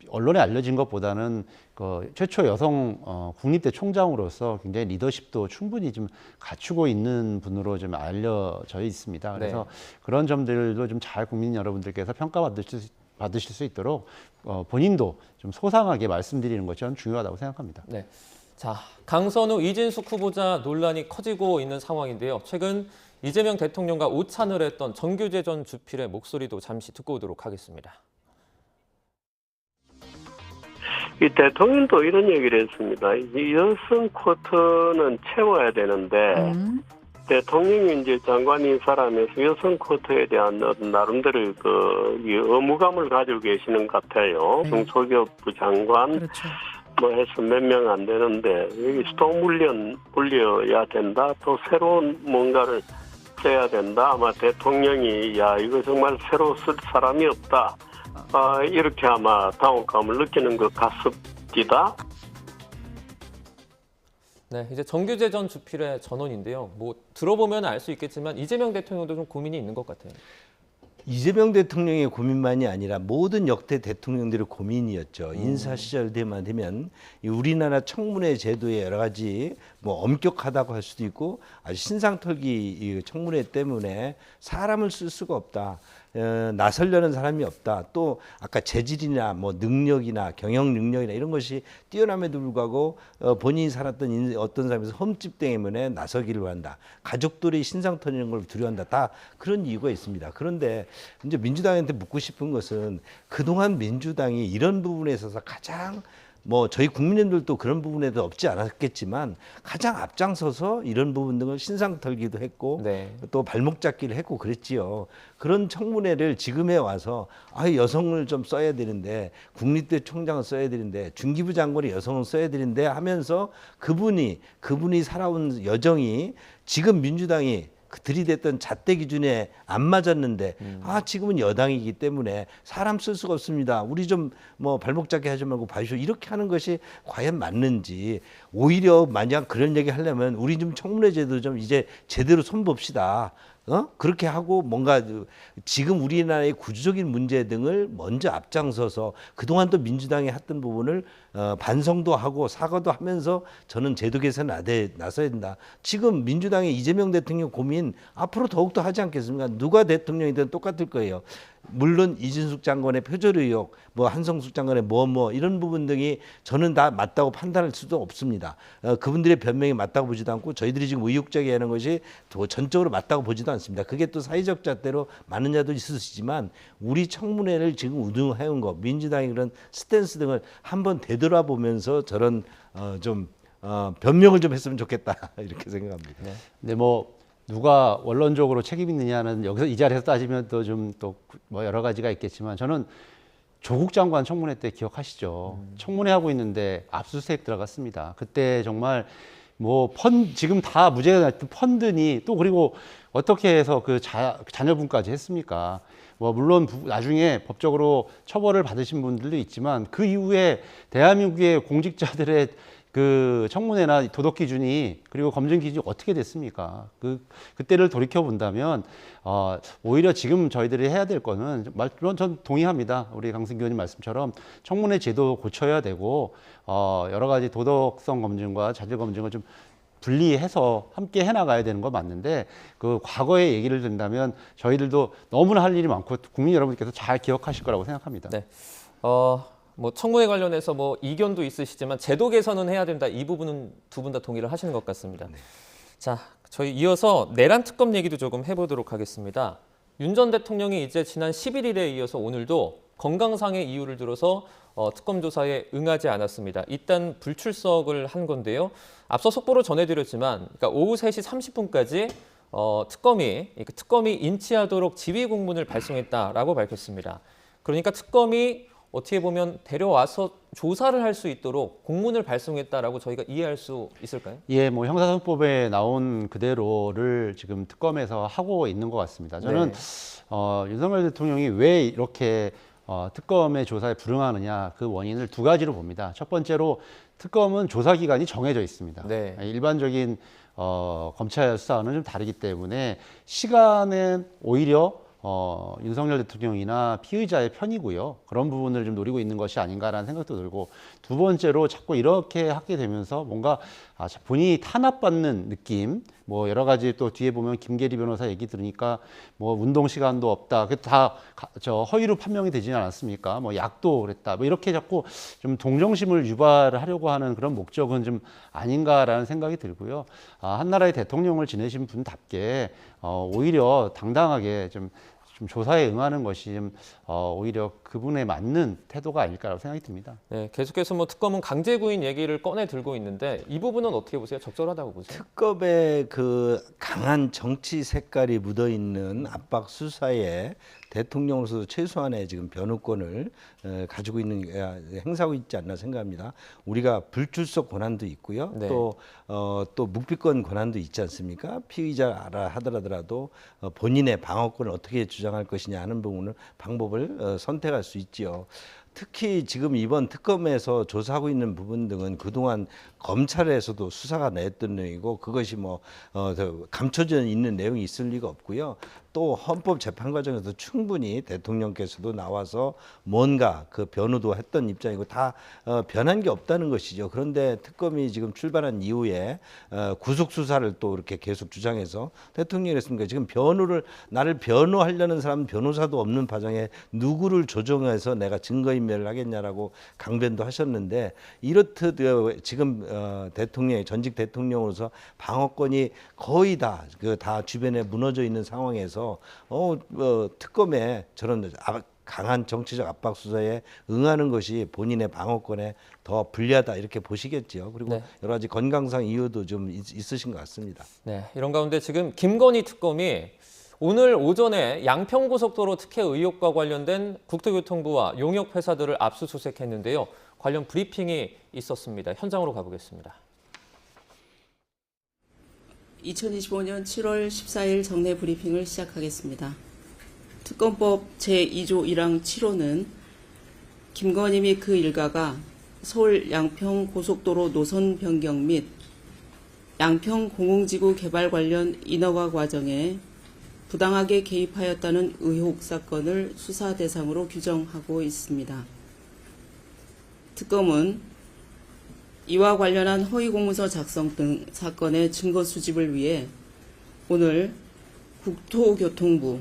언론에 알려진 것보다는 그 최초 여성 국립대 총장으로서 굉장히 리더십도 충분히 좀 갖추고 있는 분으로 좀 알려져 있습니다. 그래서 그런 점들도 좀 잘 국민 여러분들께서 평가받으실 수 있도록 본인도 좀 소상하게 말씀드리는 것이 저는 중요하다고 생각합니다. 네. 자, 강선우, 이진숙 후보자 논란이 커지고 있는 상황인데요. 최근 이재명 대통령과 오찬을 했던 정규재 전 주필의 목소리도 잠시 듣고 오도록 하겠습니다. 이 대통령도 이런 얘기를 했습니다. 이 여성 쿼터는 채워야 되는데 대통령이 이제 장관인 사람에서 여성 쿼터에 대한 나름대로 이 의무감을 가지고 계시는 것 같아요. 중소기업부 장관 그렇죠. 뭐 해서 몇 명 안 되는데 여기 수동 물려야 된다. 또 새로운 뭔가를 써야 된다. 아마 대통령이 야 이거 정말 새로 쓸 사람이 없다. 이렇게 아마 당혹감을 느끼는 것 같습니다. 네, 이제 정규재 전 주필의 전원인데요. 뭐 들어보면 알 수 있겠지만 이재명 대통령도 좀 고민이 있는 것 같아요. 이재명 대통령의 고민만이 아니라 모든 역대 대통령들의 고민이었죠. 인사 시절 때만 되면 이 우리나라 청문회 제도의 여러 가지 뭐 엄격하다고 할 수도 있고 아주 신상털기 이 청문회 때문에 사람을 쓸 수가 없다. 나설려는 사람이 없다. 또 아까 재질이나 뭐 능력이나 경영 능력이나 이런 것이 뛰어남에도 불구하고 본인이 살았던 어떤 사람에서 흠집 때문에 나서기를 한다. 가족들이 신상 터지는 걸 두려워한다. 다 그런 이유가 있습니다. 그런데 이제 민주당한테 묻고 싶은 것은 그동안 민주당이 이런 부분에 있어서 가장 뭐 저희 국민들도 그런 부분에도 없지 않았겠지만 가장 앞장서서 이런 부분 등을 신상 털기도 했고 또 발목 잡기를 했고 그랬지요. 그런 청문회를 지금에 와서 여성을 좀 써야 되는데 국립대 총장을 써야 되는데 중기부 장관이 여성을 써야 되는데 하면서 그분이 살아온 여정이 지금 민주당이 들이댔던 잣대 기준에 안 맞았는데 지금은 여당이기 때문에 사람 쓸 수가 없습니다. 우리 좀 뭐 발목 잡게 하지 말고 봐주시오. 이렇게 하는 것이 과연 맞는지 오히려 만약 그런 얘기 하려면 우리 좀 청문회 제도 좀 이제 제대로 손봅시다. 그렇게 하고 뭔가 지금 우리나라의 구조적인 문제 등을 먼저 앞장서서 그동안 또 민주당이 했던 부분을 반성도 하고 사과도 하면서 저는 제도 개선에 나서야 된다. 지금 민주당의 이재명 대통령 고민 앞으로 더욱더 하지 않겠습니까? 누가 대통령이든 똑같을 거예요. 물론 이진숙 장관의 표절 의혹, 뭐 한성숙 장관의 뭐 이런 부분 등이 저는 다 맞다고 판단할 수도 없습니다. 그분들의 변명이 맞다고 보지도 않고 저희들이 지금 의혹적이 하는 것이 전적으로 맞다고 보지도 않습니다. 그게 또 사회적 잣대로 많은 자도 있으시지만 우리 청문회를 지금 우등해온 거 민주당의 그런 스탠스 등을 한번 되돌아보면서 저런 변명을 좀 했으면 좋겠다 이렇게 생각합니다. 네, 뭐 누가 원론적으로 책임 있느냐는 여기서 이 자리에서 따지면 또 좀 또 뭐 여러 가지가 있겠지만 저는 조국 장관 청문회 때 기억하시죠? 청문회 하고 있는데 압수수색 들어갔습니다. 그때 정말 뭐 지금 다 무죄가 났던 펀드니 또 그리고 어떻게 해서 그 자녀분까지 했습니까? 뭐 물론 나중에 법적으로 처벌을 받으신 분들도 있지만 그 이후에 대한민국의 공직자들의 그 청문회나 도덕 기준이 그리고 검증 기준이 어떻게 됐습니까? 그때를 돌이켜 본다면 오히려 지금 저희들이 해야 될 거는 물론 전 동의합니다. 우리 강승규 의원님 말씀처럼 청문회 제도 고쳐야 되고 여러 가지 도덕성 검증과 자질 검증을 좀 분리해서 함께 해나가야 되는 거 맞는데 그 과거의 얘기를 든다면 저희들도 너무나 할 일이 많고 국민 여러분께서 잘 기억하실 거라고 생각합니다. 네. 뭐 청문회 관련해서 뭐 이견도 있으시지만 제도 개선은 해야 된다. 이 부분은 두 분 다 동의를 하시는 것 같습니다. 자, 저희 이어서 내란 특검 얘기도 조금 해보도록 하겠습니다. 윤 전 대통령이 이제 지난 11일에 이어서 오늘도 건강상의 이유를 들어서 특검 조사에 응하지 않았습니다. 일단 불출석을 한 건데요. 앞서 속보로 전해드렸지만 그러니까 오후 3시 30분까지 특검이 인치하도록 지휘 공문을 발송했다라고 밝혔습니다. 그러니까 특검이 어떻게 보면 데려와서 조사를 할 수 있도록 공문을 발송했다라고 저희가 이해할 수 있을까요? 예, 뭐 형사소송법에 나온 그대로를 지금 특검에서 하고 있는 것 같습니다. 저는 윤석열 대통령이 왜 이렇게 특검의 조사에 불응하느냐 그 원인을 두 가지로 봅니다. 첫 번째로 특검은 조사 기간이 정해져 있습니다. 일반적인 검찰 수사와는 좀 다르기 때문에 시간은 오히려 윤석열 대통령이나 피의자의 편이고요. 그런 부분을 좀 노리고 있는 것이 아닌가라는 생각도 들고, 두 번째로 자꾸 이렇게 하게 되면서 뭔가 본인이 탄압받는 느낌, 뭐 여러 가지 또 뒤에 보면 김계리 변호사 얘기 들으니까 뭐 운동 시간도 없다, 그 다 허위로 판명이 되지 않았습니까? 뭐 약도 그랬다, 뭐 이렇게 자꾸 좀 동정심을 유발하려고 하는 그런 목적은 좀 아닌가라는 생각이 들고요. 한 나라의 대통령을 지내신 분답게 오히려 당당하게 좀 조사에 응하는 것이 좀 오히려 그분에 맞는 태도가 아닐까라고 생각이 듭니다. 네, 계속해서 뭐 특검은 강제 구인 얘기를 꺼내 들고 있는데 이 부분은 어떻게 보세요? 적절하다고 보세요? 특검의 그 강한 정치 색깔이 묻어 있는 압박 수사에 대통령으로서 최소한의 지금 변호권을 가지고 있는 행사하고 있지 않나 생각합니다. 우리가 불출석 권한도 있고요. 또 묵비권 권한도 있지 않습니까? 피의자라 하더라도 본인의 방어권을 어떻게 주장할 것이냐 하는 부분을 방법을 선택할 수 있지요. 특히 지금 이번 특검에서 조사하고 있는 부분 등은 그동안 검찰에서도 수사가 냈던 내용이고, 그것이 뭐 감춰져 있는 내용이 있을 리가 없고요. 또 헌법 재판 과정에서 충분히 대통령께서도 나와서 뭔가 그 변호도 했던 입장이고 다 변한 게 없다는 것이죠. 그런데 특검이 지금 출발한 이후에 구속 수사를 또 이렇게 계속 주장해서 대통령이 그랬습니까? 지금 나를 변호하려는 사람 변호사도 없는 과정에 누구를 조정해서 내가 증거인멸을 하겠냐라고 강변도 하셨는데, 이렇듯 지금 전직 대통령으로서 방어권이 거의 다 주변에 무너져 있는 상황에서 특검에 저런 강한 정치적 압박 수사에 응하는 것이 본인의 방어권에 더 불리하다 이렇게 보시겠죠. 그리고 여러 가지 건강상 이유도 좀 있으신 것 같습니다. 네, 이런 가운데 지금 김건희 특검이 오늘 오전에 양평고속도로 특혜 의혹과 관련된 국토교통부와 용역 회사들을 압수수색했는데요. 관련 브리핑이 있었습니다. 현장으로 가보겠습니다. 2025년 7월 14일 정례 브리핑을 시작하겠습니다. 특검법 제2조 1항 7호는 김건희 및 그 일가가 서울 양평 고속도로 노선 변경 및 양평 공공지구 개발 관련 인허가 과정에 부당하게 개입하였다는 의혹 사건을 수사 대상으로 규정하고 있습니다. 특검은 이와 관련한 허위공문서 작성 등 사건의 증거 수집을 위해 오늘 국토교통부,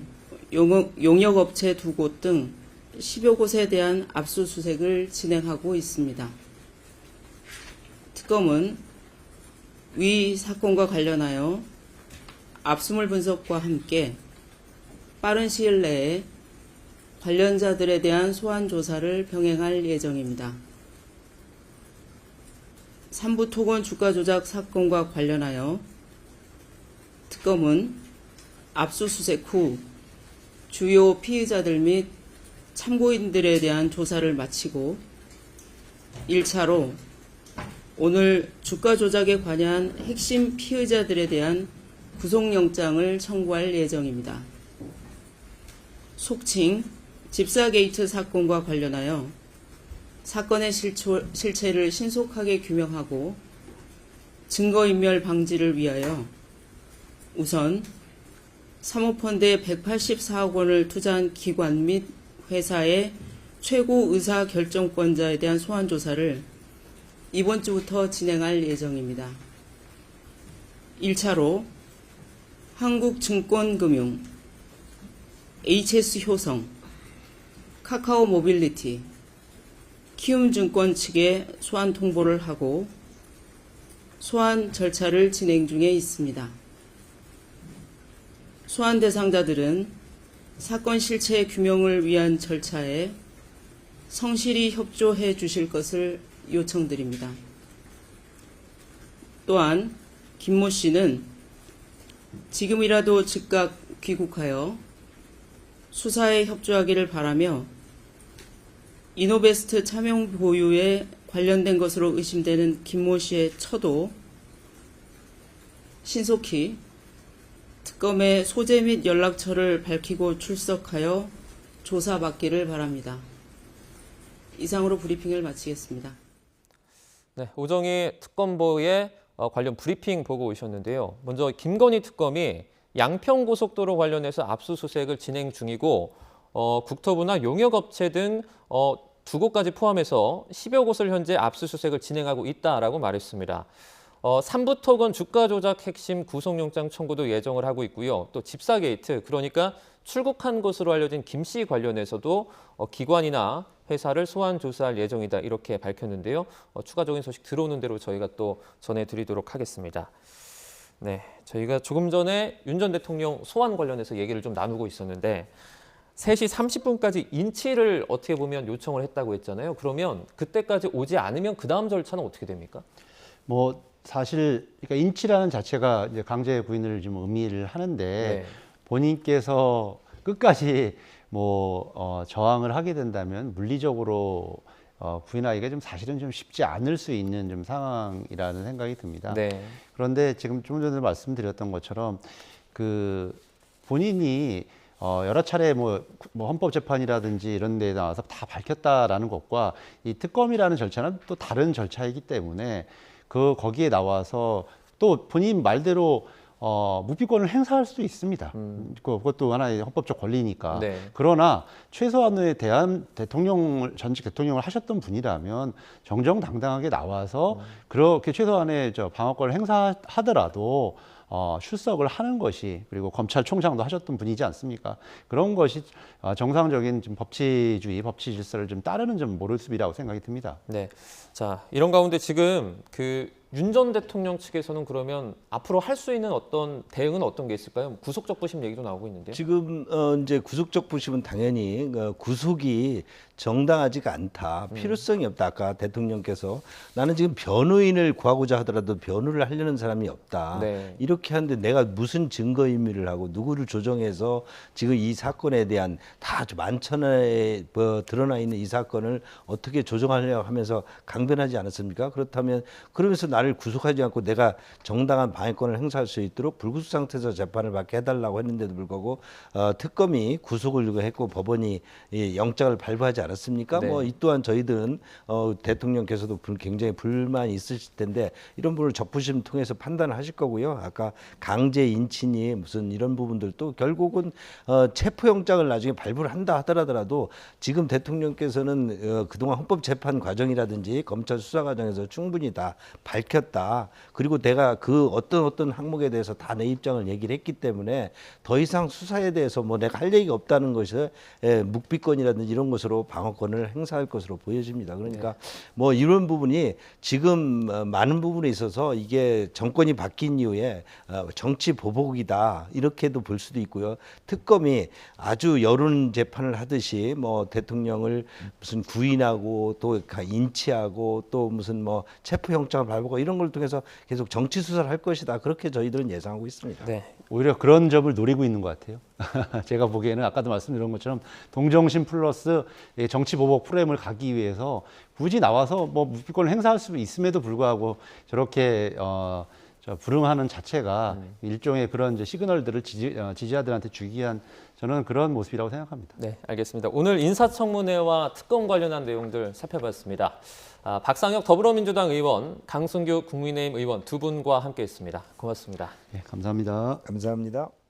용역업체 2곳 등 10여 곳에 대한 압수수색을 진행하고 있습니다. 특검은 위 사건과 관련하여 압수물 분석과 함께 빠른 시일 내에 관련자들에 대한 소환 조사를 병행할 예정입니다. 삼부토건 주가 조작 사건과 관련하여 특검은 압수수색 후 주요 피의자들 및 참고인들에 대한 조사를 마치고 1차로 오늘 주가 조작에 관여한 핵심 피의자들에 대한 구속영장을 청구할 예정입니다. 속칭 집사게이트 사건과 관련하여 사건의 실체를 신속하게 규명하고 증거인멸 방지를 위하여 우선 사모펀드에 184억 원을 투자한 기관 및 회사의 최고 의사 결정권자에 대한 소환 조사를 이번 주부터 진행할 예정입니다. 1차로 한국증권금융, HS효성, 카카오모빌리티, 키움증권 측에 소환 통보를 하고 소환 절차를 진행 중에 있습니다. 소환 대상자들은 사건 실체 규명을 위한 절차에 성실히 협조해 주실 것을 요청드립니다. 또한 김모 씨는 지금이라도 즉각 귀국하여 수사에 협조하기를 바라며 이노베스트 차명 보유에 관련된 것으로 의심되는 김모 씨의 처도 신속히 특검의 소재 및 연락처를 밝히고 출석하여 조사받기를 바랍니다. 이상으로 브리핑을 마치겠습니다. 네, 오정희 특검보의 관련 브리핑 보고 오셨는데요. 먼저 김건희 특검이 양평고속도로 관련해서 압수수색을 진행 중이고 국토부나 용역업체 등 2곳까지 포함해서 10여 곳을 현재 압수수색을 진행하고 있다라고 말했습니다. 삼부토건 주가 조작 핵심 구속영장 청구도 예정을 하고 있고요. 또 집사 게이트, 그러니까 출국한 것으로 알려진 김 씨 관련해서도 기관이나 회사를 소환 조사할 예정이다 이렇게 밝혔는데요. 추가적인 소식 들어오는 대로 저희가 또 전해드리도록 하겠습니다. 네, 저희가 조금 전에 윤 전 대통령 소환 관련해서 얘기를 좀 나누고 있었는데 3시 30분까지 인치를 어떻게 보면 요청을 했다고 했잖아요. 그러면 그때까지 오지 않으면 그 다음 절차는 어떻게 됩니까? 뭐 사실 그러니까 인치라는 자체가 이제 강제 구인을 좀 의미를 하는데 네. 본인께서 끝까지 저항을 하게 된다면 물리적으로 구인하기가 좀 사실은 좀 쉽지 않을 수 있는 좀 상황이라는 생각이 듭니다. 네. 그런데 지금 좀 전에 말씀드렸던 것처럼 그 본인이 여러 차례 헌법재판이라든지 이런 데에 나와서 다 밝혔다라는 것과 이 특검이라는 절차는 또 다른 절차이기 때문에 거기에 나와서 또 본인 말대로 묵비권을 행사할 수도 있습니다. 그것도 하나의 헌법적 권리니까. 네. 그러나 최소한의 전직 대통령을 하셨던 분이라면 정정당당하게 나와서 그렇게 최소한의 방어권을 행사하더라도 출석을 하는 것이, 그리고 검찰총장도 하셨던 분이지 않습니까? 그런 것이 정상적인 좀 법치주의, 법치 질서를 좀 따르는 좀 모습이라고 생각이 듭니다. 네. 자, 이런 가운데 지금 윤 전 대통령 측에서는 그러면 앞으로 할 수 있는 어떤 대응은 어떤 게 있을까요? 구속적 부심 얘기도 나오고 있는데요. 지금 이제 구속적 부심은 당연히 구속이 정당하지가 않다, 필요성이 없다. 아까 대통령께서 나는 지금 변호인을 구하고자 하더라도 변호를 하려는 사람이 없다. 네. 이렇게 하는데 내가 무슨 증거인멸을 하고 누구를 조정해서 지금 이 사건에 대한 다 만천하에 드러나 있는 이 사건을 어떻게 조정하려고 하면서 강변하지 않았습니까? 그렇다면 그러면서 나를 구속하지 않고 내가 정당한 방해권을 행사할 수 있도록 불구속 상태에서 재판을 받게 해달라고 했는데도 불구하고 특검이 구속을 했고 법원이 영장을 발부하지 않았습니까? 네. 이 또한 저희들은 대통령께서도 굉장히 불만이 있으실 텐데 이런 부분을 적부심 통해서 판단을 하실 거고요. 아까 강제 인친이 무슨 이런 부분들도 결국은 체포영장을 나중에 발부를 한다 하더라도 지금 대통령께서는 그동안 헌법재판 과정이라든지 검찰 수사 과정에서 충분히 다 밝혔다. 그리고 내가 그 어떤 항목에 대해서 다 내 입장을 얘기를 했기 때문에 더 이상 수사에 대해서 내가 할 얘기가 없다는 것이 묵비권이라든지 이런 것으로 방어권을 행사할 것으로 보여집니다. 그러니까 이런 부분이 지금 많은 부분에 있어서 이게 정권이 바뀐 이후에 정치 보복이다 이렇게도 볼 수도 있고요. 특검이 아주 여론 재판을 하듯이 대통령을 무슨 구인하고 또 인치하고 또 무슨 체포영장을 발부하고 이런 걸 통해서 계속 정치 수사를 할 것이다. 그렇게 저희들은 예상하고 있습니다. 네. 오히려 그런 점을 노리고 있는 것 같아요. 제가 보기에는 아까도 말씀드린 것처럼 동정심 플러스 정치 보복 프레임을 가기 위해서 굳이 나와서 묵비권을 행사할 수 있음에도 불구하고 저렇게 불응하는 자체가 일종의 그런 시그널들을 지지자들한테 주기 위한 저는 그런 모습이라고 생각합니다. 네, 알겠습니다. 오늘 인사청문회와 특검 관련한 내용들 살펴봤습니다. 박상혁 더불어민주당 의원, 강승규 국민의힘 의원 두 분과 함께했습니다. 고맙습니다. 네, 감사합니다. 감사합니다.